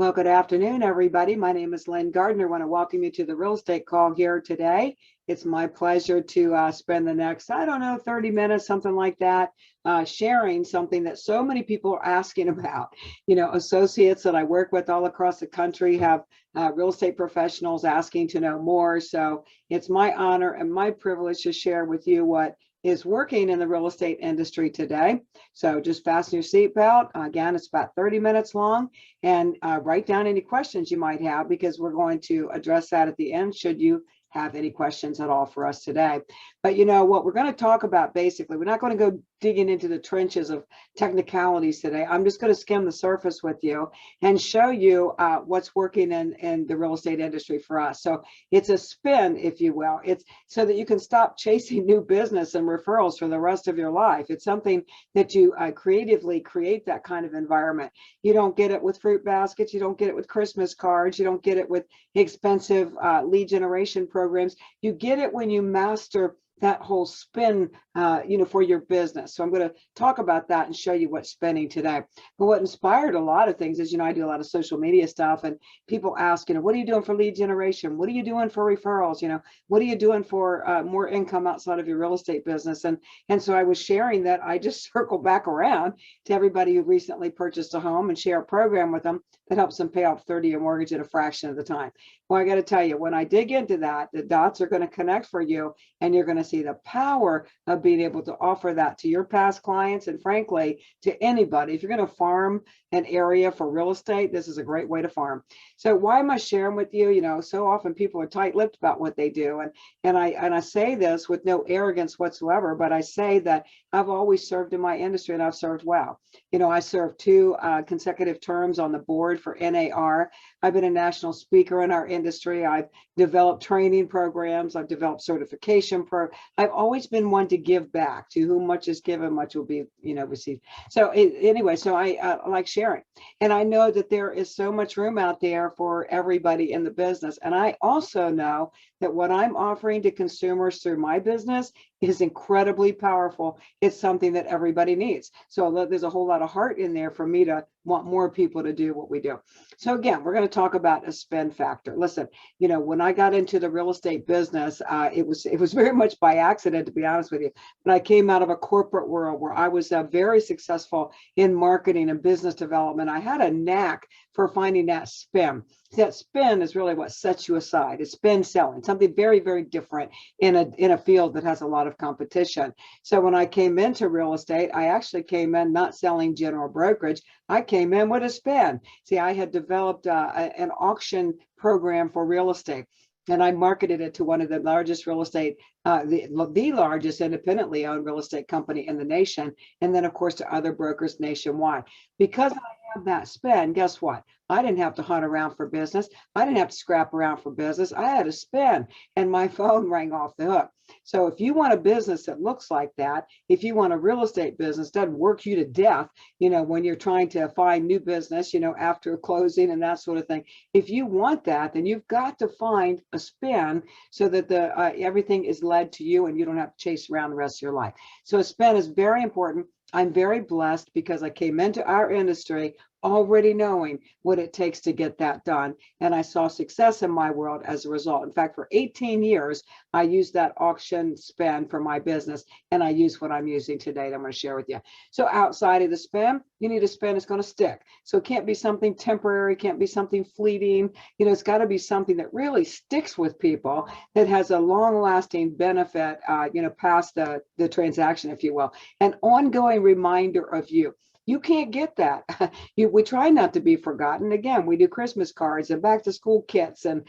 Well, good afternoon, everybody. My name is Lynn Gardner. I want to welcome you to the real estate call here today. It's my pleasure to spend the next, I don't know, 30 minutes, something like that, sharing something that so many people are asking about. You know, associates that I work with all across the country have real estate professionals asking to know more. So it's my honor and my privilege to share with you what is working in the real estate industry today. So just fasten your seatbelt. Again, it's about 30 minutes long, and write down any questions you might have, because we're going to address that at the end should you have any questions at all for us today. But you know what we're going to talk about, basically, we're not going to go digging into the trenches of technicalities today. I'm just going to skim the surface with you and show you what's working in the real estate industry for us. So it's a spin, if you will. It's so that you can stop chasing new business and referrals for the rest of your life. It's something that you creatively create that kind of environment. You don't get it with fruit baskets. You don't get it with Christmas cards. You don't get it with expensive lead generation programs. You get it when you master that whole spin, for your business. So I'm going to talk about that and show you what's spinning today. But what inspired a lot of things is, I do a lot of social media stuff, and people ask, what are you doing for lead generation? What are you doing for referrals? What are you doing for more income outside of your real estate business? And so I was sharing that I just circle back around to everybody who recently purchased a home and share a program with them that helps them pay off 30-year mortgage in a fraction of the time. Well, I got to tell you, when I dig into that, the dots are going to connect for you, and you're going to see the power of being able to offer that to your past clients, and frankly, to anybody. If you're going to farm an area for real estate, this is a great way to farm. So why am I sharing with you? So often people are tight-lipped about what they do, and I say this with no arrogance whatsoever, but I say that I've always served in my industry, and I've served well. I served 2 consecutive terms on the board for NAR. I've been a national speaker in our industry. I've developed training programs. I've developed certification I've always been one to give back. To whom much is given, much will be, received. So anyway, so I like sharing, and I know that there is so much room out there for everybody in the business. And I also know that what I'm offering to consumers through my business is incredibly powerful. It's something that everybody needs. So there's a whole lot of heart in there for me to want more people to do what we do. So again, we're going to talk about a spend factor. Listen, when I got into the real estate business, it was very much by accident, to be honest with you. But I came out of a corporate world where I was very successful in marketing and business development. I had a knack for finding that spin. That spin is really what sets you aside. It's spin selling, something very, very different in a field that has a lot of competition. So when I came into real estate, I actually came in not selling general brokerage. I came in with a spin. See, I had developed an auction program for real estate, and I marketed it to one of the largest real estate, the largest independently owned real estate company in the nation, and then of course to other brokers nationwide. Because I had that spin, guess what? I didn't have to hunt around for business. I didn't have to scrap around for business. I had a spin, and my phone rang off the hook. So if you want a business that looks like that, if you want a real estate business that doesn't work you to death, when you're trying to find new business, after closing and that sort of thing, if you want that, then you've got to find a spin so that everything is led to you and you don't have to chase around the rest of your life. So a spin is very important. I'm very blessed because I came into our industry already knowing what it takes to get that done. And I saw success in my world as a result. In fact, for 18 years, I used that auction spend for my business, and I use what I'm using today that I'm going to share with you. So outside of the spend, you need a spend that's going to stick. So it can't be something temporary, can't be something fleeting. It's got to be something that really sticks with people, that has a long-lasting benefit, past the transaction, if you will, an ongoing reminder of you. You can't get that. We try not to be forgotten. Again, we do Christmas cards and back to school kits and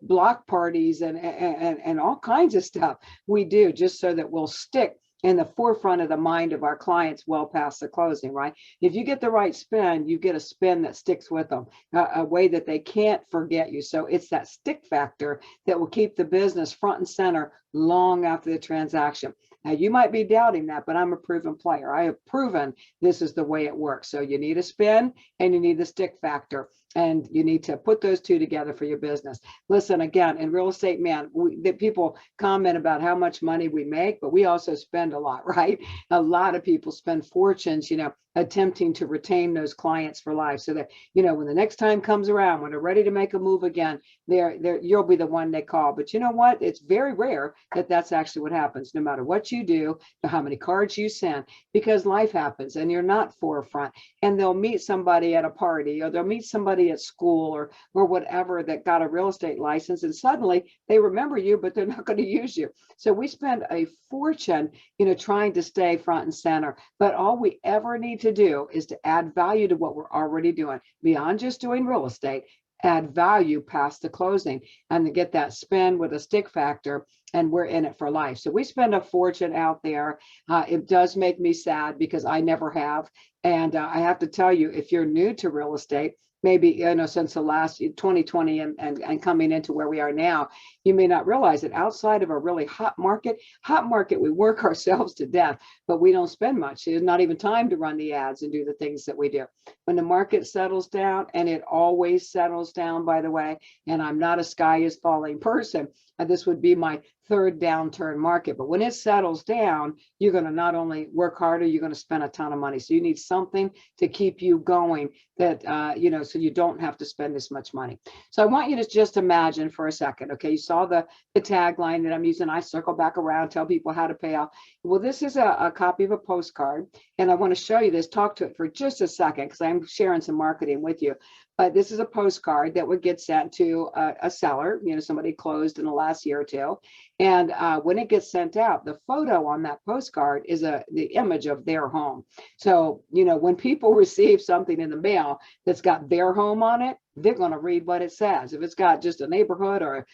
block parties and all kinds of stuff we do just so that we'll stick in the forefront of the mind of our clients well past the closing, right? If you get the right spin, you get a spin that sticks with them, a way that they can't forget you. So it's that stick factor that will keep the business front and center long after the transaction. Now, you might be doubting that, but I'm a proven player. I have proven this is the way it works. So you need a spin and you need the stick factor. And you need to put those two together for your business. Listen, again, in real estate, man, people comment about how much money we make, but we also spend a lot, right? A lot of people spend fortunes, attempting to retain those clients for life so that, when the next time comes around, when they're ready to make a move again, you'll be the one they call. But you know what? It's very rare that that's actually what happens, no matter what you do, no how many cards you send, because life happens and you're not forefront. And they'll meet somebody at a party, or they'll meet somebody at school or whatever that got a real estate license, and suddenly they remember you, but they're not going to use you. So we spend a fortune, trying to stay front and center. But all we ever need to do is to add value to what we're already doing, beyond just doing real estate. Add value past the closing and to get that spin with a stick factor, and we're in it for life. So we spend a fortune out there. It does make me sad because I never have. And I have to tell you, if you're new to real estate, maybe, since the last 2020 and coming into where we are now, you may not realize that outside of a really hot market, we work ourselves to death, but we don't spend much. There's not even time to run the ads and do the things that we do. When the market settles down, and it always settles down, by the way, and I'm not a sky is falling person, this would be my third downturn market. But when it settles down, you're going to not only work harder, you're going to spend a ton of money. So you need something to keep you going that, so you don't have to spend this much money. So I want you to just imagine for a second, okay, you saw the tagline that I'm using. I circle back around, tell people how to pay off. Well, this is a copy of a postcard, and I want to show you this, talk to it for just a second, because I'm sharing some marketing with you. But this is a postcard that would get sent to a seller, somebody closed in the last year or two. And when it gets sent out, the photo on that postcard is the image of their home. So, when people receive something in the mail that's got their home on it, they're going to read what it says. If it's got just a neighborhood or,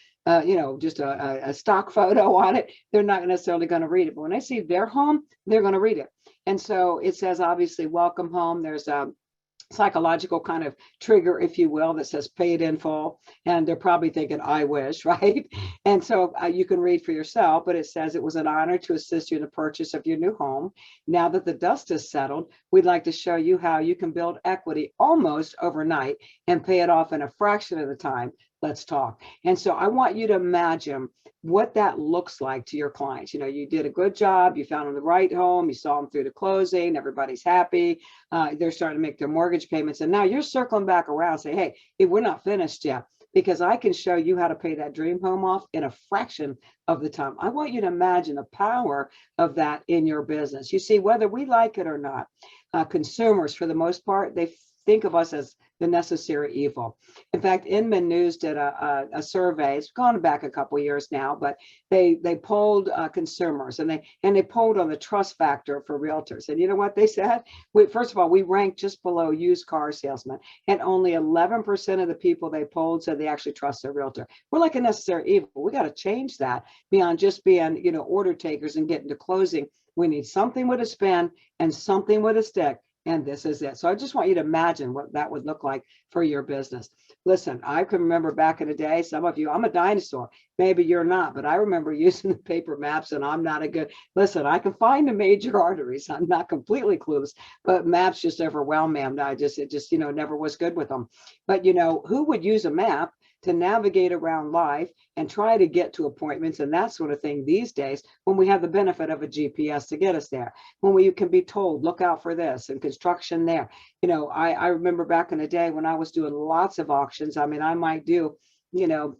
just a stock photo on it, they're not necessarily going to read it. But when they see their home, they're going to read it. And so it says, obviously, welcome home. There's a psychological kind of trigger, if you will, that says paid in full. And they're probably thinking, I wish, right? And so you can read for yourself, but it says, it was an honor to assist you in the purchase of your new home. Now that the dust has settled, we'd like to show you how you can build equity almost overnight and pay it off in a fraction of the time. Let's talk. And so I want you to imagine what that looks like to your clients. You did a good job. You found them the right home. You saw them through the closing. Everybody's happy. They're starting to make their mortgage payments. And now you're circling back around saying, hey, we're not finished yet, because I can show you how to pay that dream home off in a fraction of the time. I want you to imagine the power of that in your business. You see, whether we like it or not, consumers, for the most part, they think of us as the necessary evil. In fact, Inman News did a survey. It's gone back a couple of years now, but they polled consumers, and they polled on the trust factor for realtors. And you know what they said? First of all, we ranked just below used car salesmen, and only 11% of the people they polled said they actually trust their realtor. We're like a necessary evil. We got to change that beyond just being, order takers and getting to closing. We need something with a spin and something with a stick. And this is it. So I just want you to imagine what that would look like for your business. Listen, I can remember back in the day, some of you, I'm a dinosaur. Maybe you're not, but I remember using the paper maps, and I'm not a good, listen, I can find the major arteries. I'm not completely clueless, but maps just overwhelm me. It just, never was good with them. But, who would use a map to navigate around life and try to get to appointments and that sort of thing these days, when we have the benefit of a GPS to get us there, when we can be told, look out for this and construction there. I remember back in the day when I was doing lots of auctions. I might do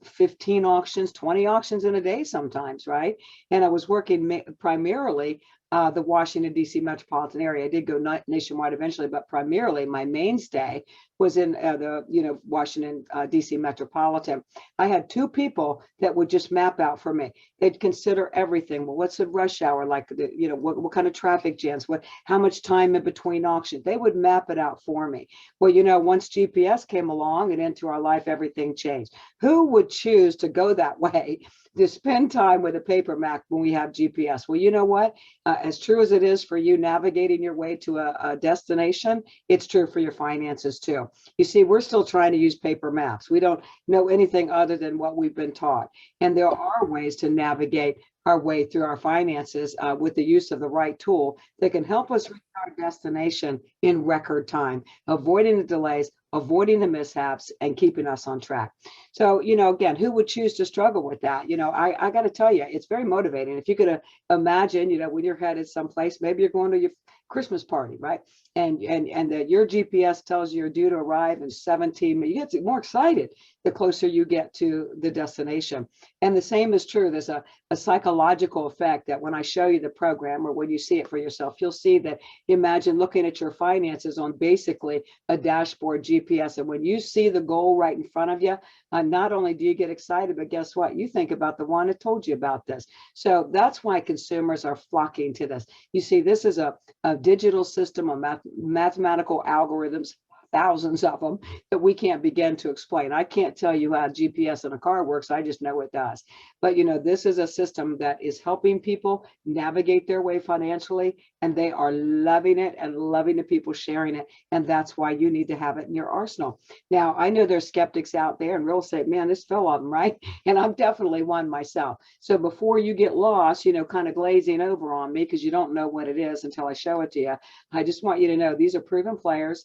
15 auctions, 20 auctions in a day sometimes, right? And I was working primarily the Washington, D.C. metropolitan area. I did go nationwide eventually, but primarily my mainstay was in the Washington, D.C. metropolitan. I had two people that would just map out for me. They'd consider everything. Well, what's the rush hour like? What kind of traffic jams? How much time in between auctions? They would map it out for me. Well, once GPS came along and into our life, everything changed. Who would choose to go that way, to spend time with a paper map when we have GPS? Well, you know what? As true as it is for you navigating your way to a destination, it's true for your finances too. You see, we're still trying to use paper maps. We don't know anything other than what we've been taught. And there are ways to navigate our way through our finances with the use of the right tool that can help us reach our destination in record time, avoiding the delays, avoiding the mishaps, and keeping us on track. So, again, who would choose to struggle with that? I got to tell you, it's very motivating. If you could imagine, when you're headed someplace, maybe you're going to your Christmas party, right? And that your GPS tells you you're due to arrive in 17 minutes. You get more excited the closer you get to the destination. And the same is true. There's a psychological effect that when I show you the program, or when you see it for yourself, you'll see that. Imagine looking at your finances on basically a dashboard GPS. And when you see the goal right in front of you, not only do you get excited, but guess what? You think about the one that told you about this. So that's why consumers are flocking to this. You see, this is a digital system of mathematical algorithms, thousands of them, that we can't begin to explain. I can't tell you how GPS in a car works. I just know it does. But this is a system that is helping people navigate their way financially, and they are loving it and loving the people sharing it. And that's why you need to have it in your arsenal. Now, I know there's skeptics out there in real estate. Man, this fell on them, right? And I'm definitely one myself. So before you get lost, kind of glazing over on me because you don't know what it is until I show it to you, I just want you to know these are proven players.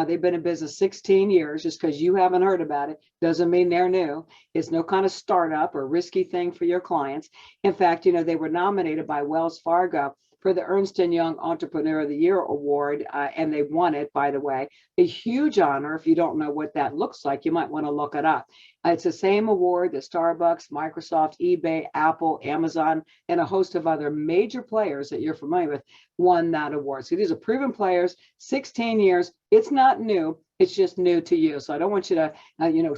They've been in business 16 years. Just because you haven't heard about it doesn't mean they're new. It's no kind of startup or risky thing for your clients. In fact, they were nominated by Wells Fargo for the Ernst & Young Entrepreneur of the Year Award, and they won it, by the way. A huge honor. If you don't know what that looks like, you might want to look it up. It's the same award that Starbucks, Microsoft, eBay, Apple, Amazon, and a host of other major players that you're familiar with won that award. So these are proven players, 16 years. It's not new. It's just new to you. So I don't want you to,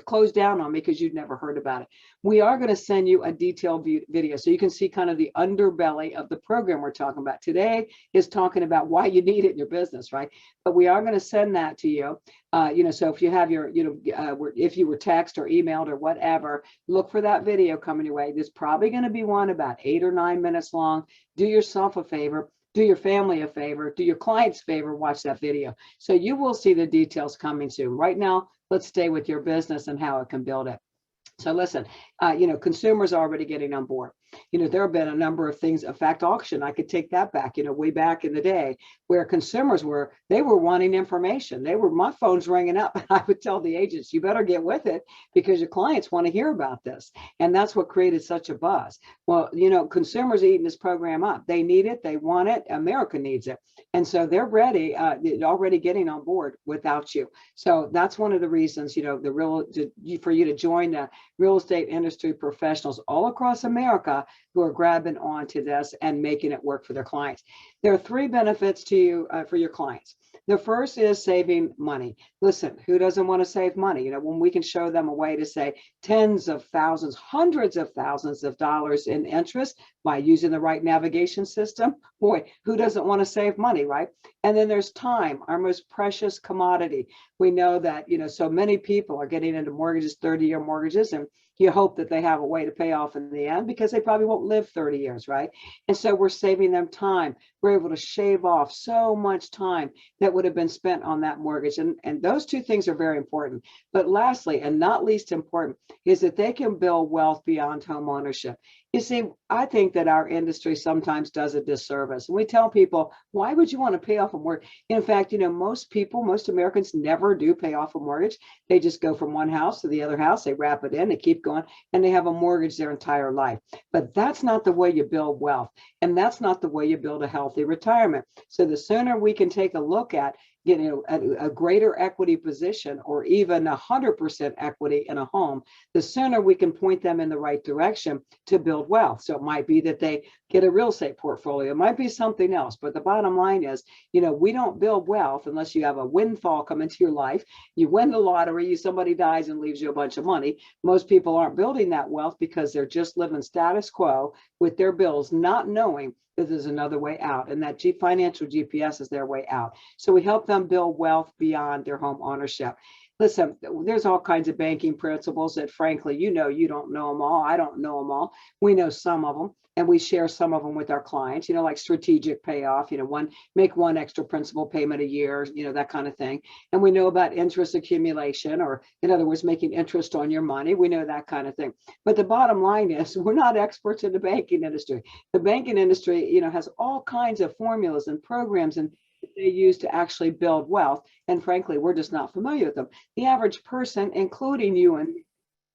close down on me because you've never heard about it. We are going to send you a detailed video so you can see kind of the underbelly of the program we're talking about. Today is talking about why you need it in your business, right? But we are going to send that to you. So if you have your, if you were text or emailed or whatever, look for that video coming your way. There's probably going to be one about 8 or 9 minutes long. Do yourself a favor. Do your family a favor, do your clients a favor, watch that video. So you will see the details coming soon. Right now, let's stay with your business and how it can build it. So listen, consumers are already getting on board. There have been a number of things. In fact, auction, I could take that back, way back in the day where consumers were wanting information. My phone's ringing up. And I would tell the agents, you better get with it because your clients want to hear about this. And that's what created such a buzz. Well, consumers are eating this program up. They need it. They want it. America needs it. And so they're ready, already getting on board without you. So that's one of the reasons, for you to join the real estate industry professionals all across America who are grabbing onto this and making it work for their clients. There are 3 benefits to you for your clients. The first is saving money. Listen, who doesn't want to save money? When we can show them a way to save tens of thousands, hundreds of thousands of dollars in interest by using the right navigation system, boy, who doesn't want to save money, right? And then there's time, our most precious commodity. We know that, so many people are getting into mortgages, 30-year mortgages, and you hope that they have a way to pay off in the end because they probably won't live 30 years, right? And so we're saving them time. We're able to shave off so much time that would have been spent on that mortgage. And those 2 things are very important. But lastly, and not least important, is that they can build wealth beyond home ownership. You see, I think that our industry sometimes does a disservice. And we tell people, why would you want to pay off a mortgage? In fact, most Americans never do pay off a mortgage. They just go from one house to the other house. They wrap it in, they keep going, and they have a mortgage their entire life. But that's not the way you build wealth. And that's not the way you build a healthy retirement. So the sooner we can take a look at a greater equity position or even 100% equity in a home, the sooner we can point them in the right direction to build wealth. So it might be that they get a real estate portfolio. It might be something else. But the bottom line is, we don't build wealth unless you have a windfall come into your life. You win the lottery, somebody dies and leaves you a bunch of money. Most people aren't building that wealth because they're just living status quo with their bills, not knowing that there's another way out, and that financial GPS is their way out. So we help them build wealth beyond their home ownership. Listen, there's all kinds of banking principles that frankly, you don't know them all. I don't know them all. We know some of them and we share some of them with our clients, like strategic payoff, make one extra principal payment a year, that kind of thing. And we know about interest accumulation, or in other words, making interest on your money. We know that kind of thing. But the bottom line is we're not experts in the banking industry. The banking industry, has all kinds of formulas and programs and they use to actually build wealth. And frankly, we're just not familiar with them. The average person, including you and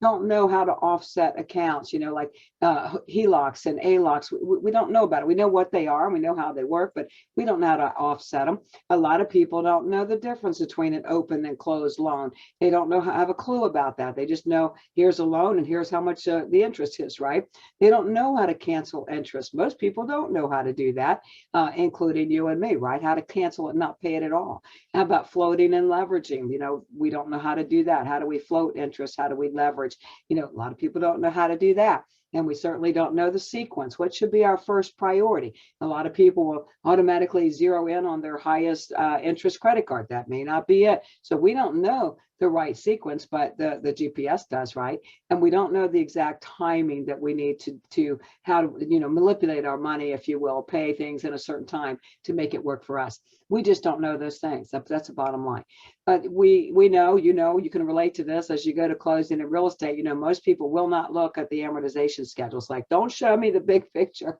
don't know how to offset accounts, like HELOCs and ALOCs. We don't know about it. We know what they are and we know how they work, but we don't know how to offset them. A lot of people don't know the difference between an open and closed loan. They don't know have a clue about that. They just know here's a loan and here's how much the interest is, right? They don't know how to cancel interest. Most people don't know how to do that, including you and me, right? How to cancel it, not pay it at all. How about floating and leveraging? We don't know how to do that. How do we float interest? How do we leverage? A lot of people don't know how to do that. And we certainly don't know the sequence. What should be our first priority? A lot of people will automatically zero in on their highest interest credit card. That may not be it. So we don't know the right sequence, but the GPS does, right? And we don't know the exact timing that we need to how to manipulate our money, if you will, pay things in a certain time to make it work for us. We just don't know those things. That's the bottom line. But we know, you can relate to this as you go to closing in real estate. Most people will not look at the amortization schedules. Like, don't show me the big picture.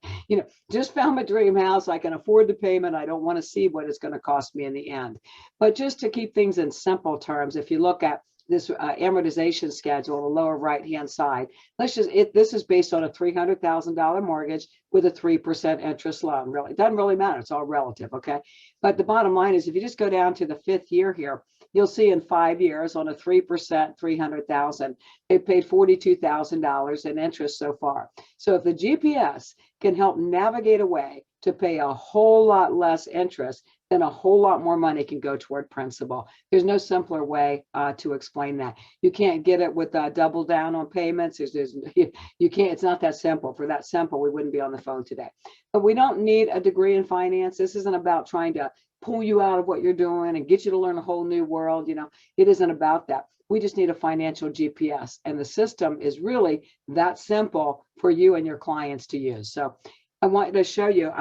Just found my dream house. I can afford the payment. I don't want to see what it's going to cost me in the end. But just to keep things in simple terms, if you look at this amortization schedule on the lower right-hand side, this is based on a $300,000 mortgage with a 3% interest loan. Really, it doesn't really matter. It's all relative, okay? But the bottom line is, if you just go down to the 5th year here, you'll see in 5 years on a 3%, 300,000, they paid $42,000 in interest so far. So if the GPS can help navigate a way to pay a whole lot less interest, then a whole lot more money can go toward principal. There's no simpler way to explain that. You can't get it with double down on payments. You can't. It's not that simple. For that simple, we wouldn't be on the phone today. But we don't need a degree in finance. This isn't about trying to pull you out of what you're doing and get you to learn a whole new world. It isn't about that. We just need a financial GPS, and the system is really that simple for you and your clients to use. So I wanted to show you,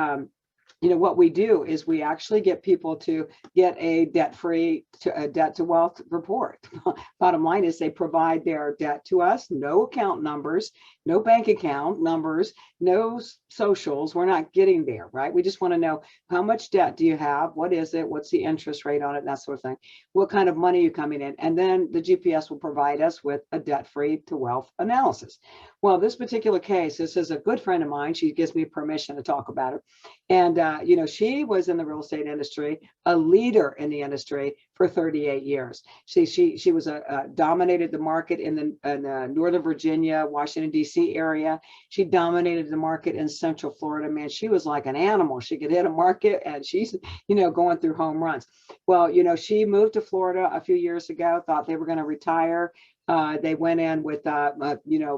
what we do is we actually get people to get a debt-free debt to wealth report. Bottom line is they provide their debt to us, no account numbers, no bank account numbers, no socials. We're not getting there, right? We just want to know, how much debt do you have? What is it? What's the interest rate on it? That sort of thing. What kind of money are you coming in? And then the GPS will provide us with a debt-free to wealth analysis. Well, this particular case, this is a good friend of mine. She gives me permission to talk about it. And, she was in the real estate industry, a leader in the industry for 38 years. She was dominated the market in the Northern Virginia, Washington, D.C. area. She dominated the market in Central Florida. Man, she was like an animal. She could hit a market and she's, going through home runs. Well, she moved to Florida a few years ago, thought they were going to retire. They went in with, the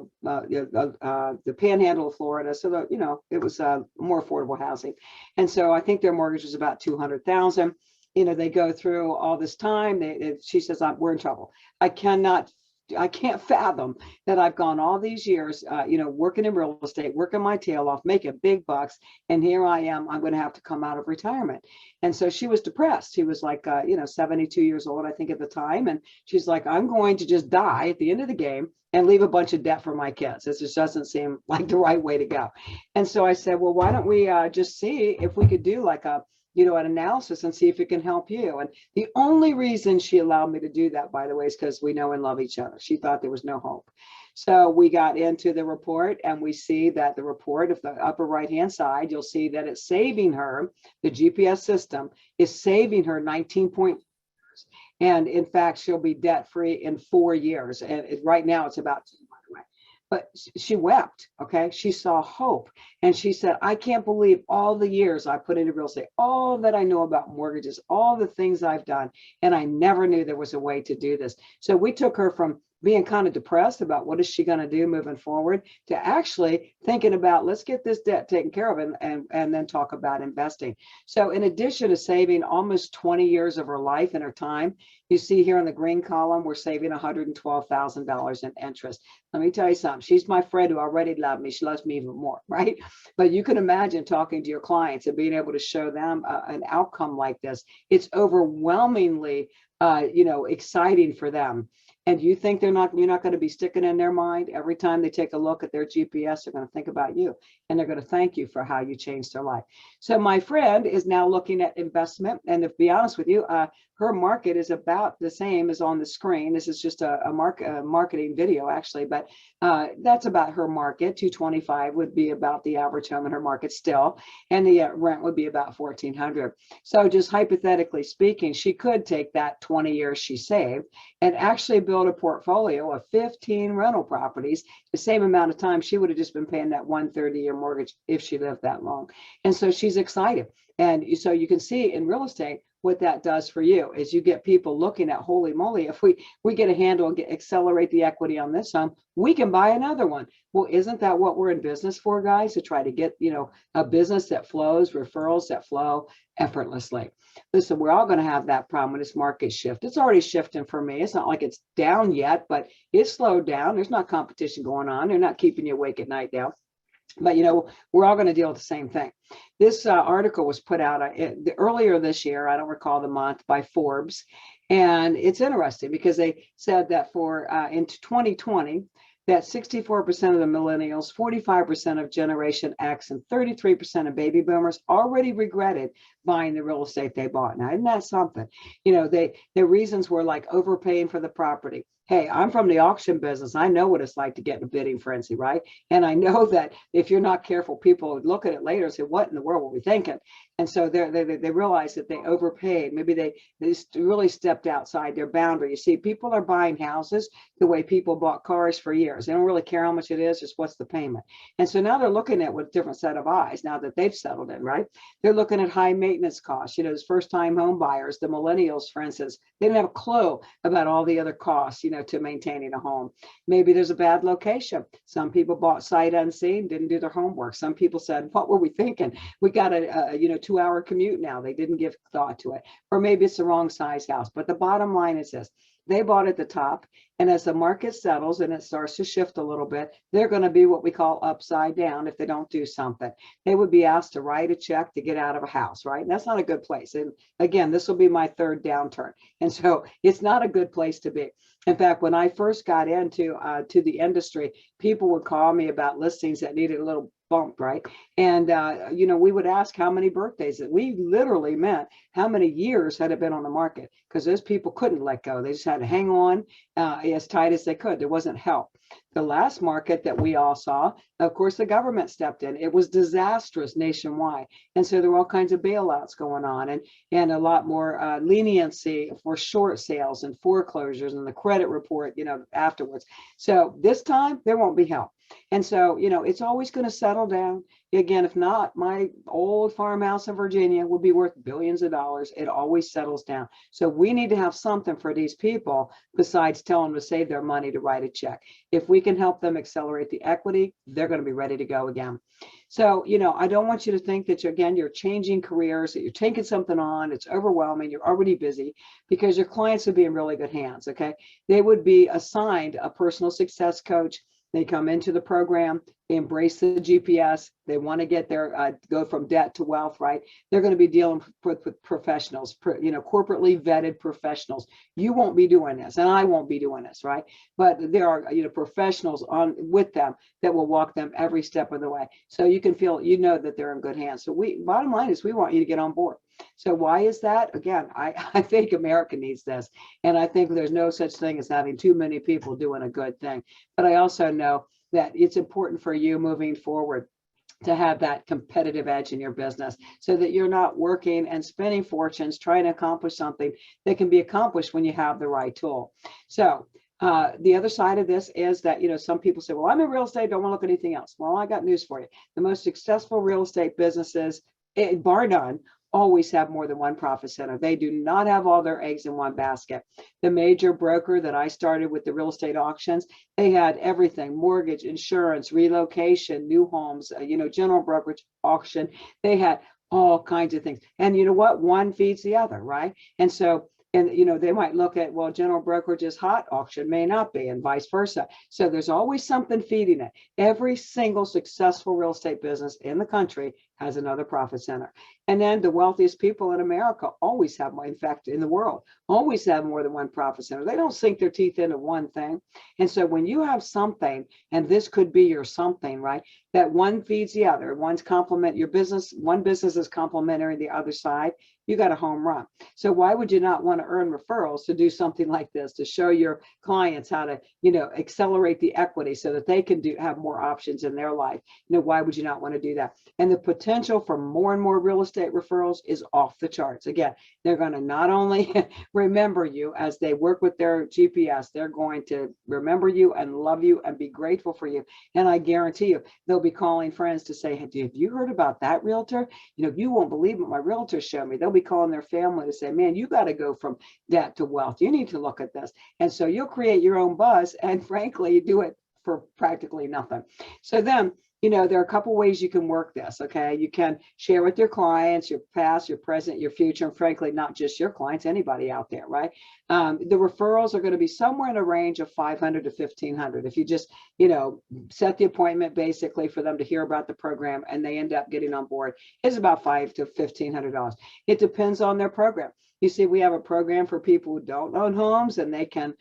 panhandle of Florida. So that, it was more affordable housing. And so I think their mortgage was about $200,000. They go through all this time. She says, we're in trouble. I can't fathom that I've gone all these years, working in real estate, working my tail off, making big bucks. And here I am, I'm going to have to come out of retirement. And so she was depressed. She was like, 72 years old, I think at the time. And she's like, I'm going to just die at the end of the game and leave a bunch of debt for my kids. This just doesn't seem like the right way to go. And so I said, well, why don't we just see if we could do like an analysis and see if it can help you. And the only reason she allowed me to do that, by the way, is because we know and love each other. She thought there was no hope. So we got into the report and we see that the report, of the upper right-hand side, you'll see that it's saving her, the GPS system is saving her 19 point. And in fact, she'll be debt-free in 4 years. And right now it's about 2, by the way. But she wept, okay? She saw hope. And she said, I can't believe all the years I put into real estate, all that I know about mortgages, all the things I've done, and I never knew there was a way to do this. So we took her from being kind of depressed about what is she going to do moving forward, to actually thinking about, let's get this debt taken care of, and then talk about investing. So in addition to saving almost 20 years of her life and her time, you see here in the green column, we're saving $112,000 in interest. Let me tell you something. She's my friend who already loved me. She loves me even more, right? But you can imagine talking to your clients and being able to show them an outcome like this. It's overwhelmingly, exciting for them. And you think you're not going to be sticking in their mind every time they take a look at their GPS, they're going to think about you, and they're going to thank you for how you changed their life. So my friend is now looking at investment. And to be honest with you, her market is about the same as on the screen. This is just a marketing video, actually, but that's about her market. 225 would be about the average home in her market still, and the rent would be about 1,400. So just hypothetically speaking, she could take that 20 years she saved and actually build a portfolio of 15 rental properties, the same amount of time she would have just been paying that 130-year mortgage if she lived that long. And so she's excited. And so you can see in real estate what that does for you is you get people looking at, holy moly, if we get a handle and accelerate the equity on this home, we can buy another one. Well, isn't that what we're in business for, guys? To try to get, a business that flows, referrals that flow effortlessly. Listen, we're all going to have that problem when this market shift. It's already shifting for me. It's not like it's down yet, but it's slowed down. There's not competition going on. They're not keeping you awake at night now. But, we're all going to deal with the same thing. This article was put out earlier this year, I don't recall the month, by Forbes. And it's interesting because they said that in 2020, that 64% of the millennials, 45% of Generation X, and 33% of baby boomers already regretted buying the real estate they bought. Now, isn't that something? Their reasons were like overpaying for the property. Hey, I'm from the auction business. I know what it's like to get in a bidding frenzy, right? And I know that if you're not careful, people would look at it later and say, what in the world were we thinking? And so they realized that they overpaid. Maybe they really stepped outside their boundary. You see, people are buying houses the way people bought cars for years. They don't really care how much it is, just what's the payment. And so now they're looking at it with a different set of eyes now that they've settled in, right? They're looking at high maintenance costs. Those first-time home buyers, the millennials, for instance, they didn't have a clue about all the other costs, to maintaining a home. Maybe there's a bad location. Some people bought sight unseen, didn't do their homework. Some people said, what were we thinking? We got a 2-hour commute now. They didn't give thought to it. Or maybe it's the wrong size house. But the bottom line is this. They bought at the top, and as the market settles and it starts to shift a little bit, they're going to be what we call upside down if they don't do something. They would be asked to write a check to get out of a house, right? And that's not a good place. And again, this will be my third downturn. And so it's not a good place to be. In fact, when I first got into to the industry, people would call me about listings that needed a little bump, right? And, we would ask how many birthdays. We literally meant how many years had it been on the market, because those people couldn't let go. They just had to hang on as tight as they could. There wasn't help. The last market that we all saw, of course, the government stepped in. It was disastrous nationwide. And so there were all kinds of bailouts going on and a lot more leniency for short sales and foreclosures and the credit report, afterwards. So this time there won't be help. And so, it's always going to settle down. Again, if not, my old farmhouse in Virginia would be worth billions of dollars. It always settles down. So we need to have something for these people besides telling them to save their money to write a check. If we can help them accelerate the equity, they're going to be ready to go again. So, I don't want you to think that you're changing careers, that you're taking something on, it's overwhelming, you're already busy, because your clients would be in really good hands, okay? They would be assigned a personal success coach. They come into the program, they embrace the GPS. They want to get their go from debt to wealth, right? They're going to be dealing with professionals, corporately vetted professionals. You won't be doing this, and I won't be doing this, right? But there are professionals on with them that will walk them every step of the way. So you can feel, that they're in good hands. So bottom line is, we want you to get on board. So why is that? Again, I think America needs this. And I think there's no such thing as having too many people doing a good thing. But I also know that it's important for you moving forward to have that competitive edge in your business, so that you're not working and spending fortunes trying to accomplish something that can be accomplished when you have the right tool. So the other side of this is that, some people say, well, I'm in real estate, don't want to look at anything else. Well, I got news for you. The most successful real estate businesses, bar none, always have more than one profit center. They do not have all their eggs in one basket. The major broker that I started with the real estate auctions, they had everything: mortgage, insurance, relocation, new homes, general brokerage, auction. They had all kinds of things. And you know what? One feeds the other, right? And so, and they might look at, well, general brokerage is hot, auction may not be, and vice versa. So there's always something feeding it. Every single successful real estate business in the country has another profit center. And then the wealthiest people in America always have, in fact, in the world, always have more than one profit center. They don't sink their teeth into one thing. And so when you have something, and this could be your something, right, that one feeds the other, one's complement your business, one business is complementary the other side, you got a home run. So why would you not want to earn referrals to do something like this, to show your clients how to, accelerate the equity so that they can have more options in their life? Why would you not want to do that? And the potential for more and more real estate referrals is off the charts. Again, they're going to not only remember you as they work with their GPS, they're going to remember you and love you and be grateful for you. And I guarantee you, they'll be calling friends to say, hey, have you heard about that realtor? You won't believe what my realtor showed me. They'll be calling their family to say, man, you got to go from debt to wealth. You need to look at this. And so you'll create your own buzz. And frankly, you do it for practically nothing. So then, there are a couple ways you can work this, okay? You can share with your clients, your past, your present, your future, and frankly, not just your clients, anybody out there, right? The referrals are going to be somewhere in a range of $500 to $1,500. If you just, set the appointment basically for them to hear about the program and they end up getting on board, it's about $500 to $1,500. It depends on their program. You see, we have a program for people who don't own homes and they can,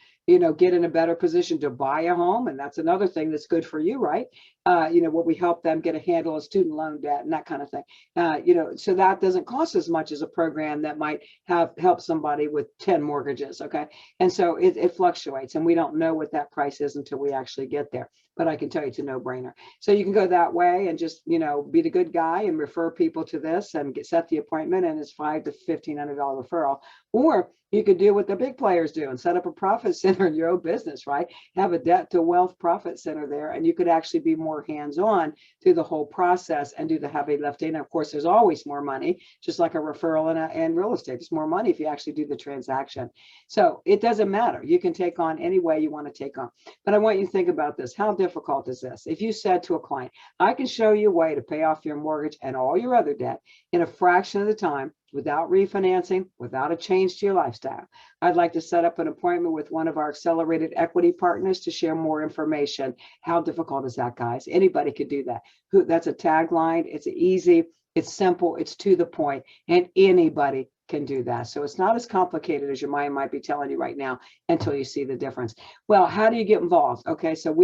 get in a better position to buy a home. And that's another thing that's good for you, right? Where we help them get a handle of student loan debt and that kind of thing. So that doesn't cost as much as a program that might help somebody with 10 mortgages, okay? And so it fluctuates and we don't know what that price is until we actually get there. But I can tell you it's a no-brainer. So you can go that way and just, be the good guy and refer people to this and set the appointment, and it's $500 to $1,500 referral. Or you could do what the big players do and set up a profit center in your own business, right? Have a debt to wealth profit center there, and you could actually be more hands-on through the whole process and do the heavy lifting. And of course, there's always more money, just like a referral and real estate. There's more money if you actually do the transaction. So it doesn't matter. You can take on any way you want to take on. But I want you to think about this. How difficult is this? If you said to a client, I can show you a way to pay off your mortgage and all your other debt in a fraction of the time, without refinancing, without a change to your lifestyle, I'd like to set up an appointment with one of our accelerated equity partners to share more information. How difficult is that, guys? Anybody could do that. That's a tagline. It's easy, it's simple, it's to the point, and anybody can do that. So it's not as complicated as your mind might be telling you right now until you see the difference. Well, how do you get involved? Okay, so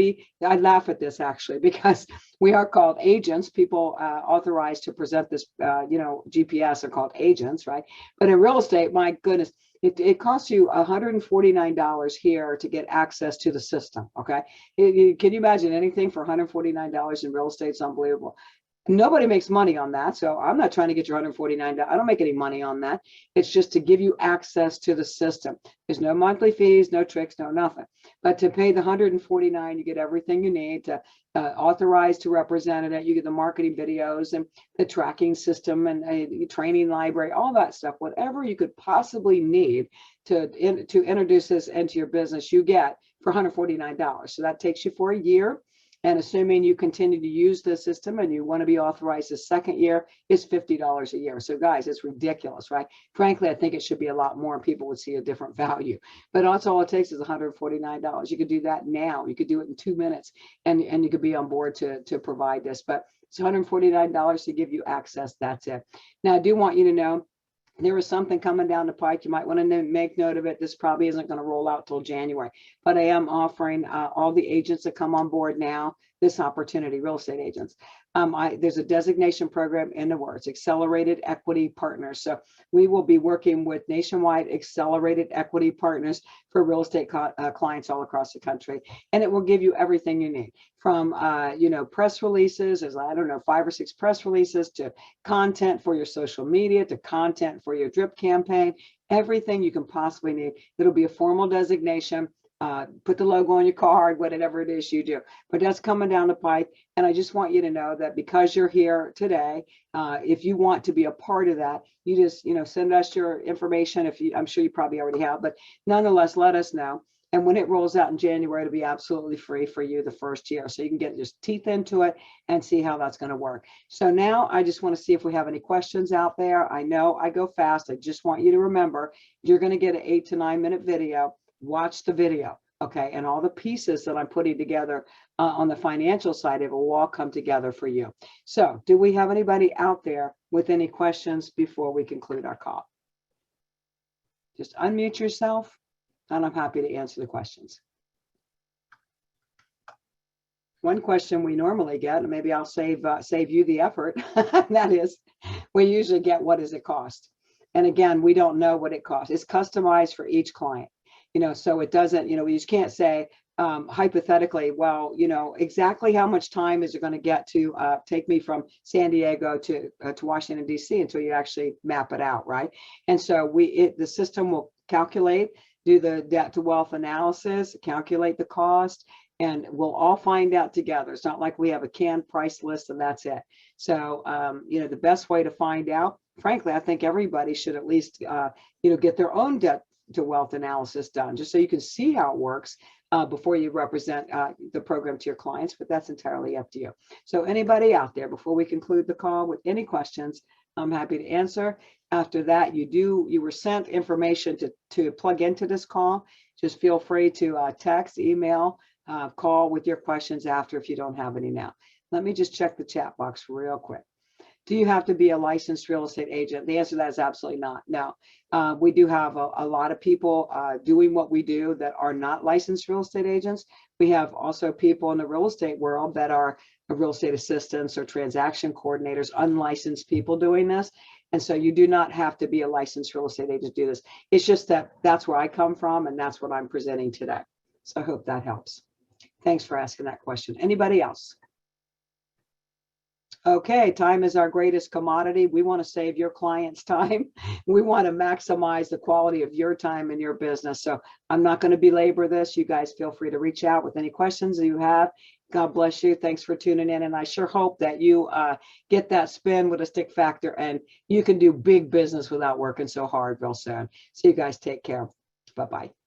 I laugh at this actually because we are called agents. People authorized to present this, GPS are called agents, right? But in real estate, my goodness, it costs you $149 here to get access to the system, okay? Can you imagine anything for $149 in real estate? It's unbelievable. Nobody makes money on that. So I'm not trying to get your $149. I don't make any money on that. It's just to give you access to the system. There's no monthly fees, no tricks, no nothing. But to pay the $149, you get everything you need to authorize to represent it. You get the marketing videos and the tracking system and a training library, all that stuff, whatever you could possibly need to introduce this into your business, you get for $149. So that takes you for a year. And assuming you continue to use the system and you want to be authorized the second year, it's $50 a year. So guys, it's ridiculous, right? Frankly, I think it should be a lot more and people would see a different value. But that's all it takes is $149. You could do that now. You could do it in 2 minutes and you could be on board to provide this. But it's $149 to give you access. That's it. Now, I do want you to know, there is something coming down the pike. You might want to make note of it. This probably isn't going to roll out till January, but I am offering all the agents that come on board now this opportunity, real estate agents. There's a designation program in the works, Accelerated Equity Partners. So we will be working with nationwide accelerated equity partners for real estate clients all across the country. And it will give you everything you need from, press releases, as 5 or 6 press releases, to content for your social media, to content for your drip campaign, everything you can possibly need. It'll be a formal designation. put the logo on your card, whatever it is you do. But that's coming down the pipe. And I just want you to know that because you're here today, if you want to be a part of that, you just, send us your information. I'm sure you probably already have, but nonetheless, let us know. And when it rolls out in January, it'll be absolutely free for you the first year. So you can get your teeth into it and see how that's going to work. So now I just want to see if we have any questions out there. I know I go fast. I just want you to remember, you're going to get an 8 to 9 minute video. Watch the video. Okay. And all the pieces that I'm putting together on the financial side, it will all come together for you. So do we have anybody out there with any questions before we conclude our call? Just unmute yourself. And I'm happy to answer the questions. One question we normally get, and maybe I'll save you the effort, that is, we usually get, what does it cost? And again, we don't know what it costs. It's customized for each client, so it doesn't, we just can't say hypothetically, well, exactly how much time is it going to get to take me from San Diego to Washington, D.C. until you actually map it out, right? And so the system will calculate, do the debt to wealth analysis, calculate the cost, and we'll all find out together. It's not like we have a canned price list and that's it. So, the best way to find out, frankly, I think everybody should at least, get their own debt to wealth analysis done, just so you can see how it works before you represent the program to your clients, but that's entirely up to you. So anybody out there, before we conclude the call with any questions, I'm happy to answer. After that, you were sent information to plug into this call. Just feel free to text, email, call with your questions after if you don't have any now. Let me just check the chat box real quick. Do you have to be a licensed real estate agent? The answer to that is absolutely not. No, we do have a lot of people doing what we do that are not licensed real estate agents. We have also people in the real estate world that are real estate assistants or transaction coordinators, unlicensed people doing this. And so you do not have to be a licensed real estate agent to do this. It's just that that's where I come from and that's what I'm presenting today. So I hope that helps. Thanks for asking that question. Anybody else? Okay, time is our greatest commodity. We want to save your clients time. We want to maximize the quality of your time in your business. So I'm not going to belabor this. You guys feel free to reach out with any questions that you have. God bless you. Thanks for tuning in. And I sure hope that you get that spin with a stick factor and you can do big business without working so hard real soon. So you guys take care. Bye-bye.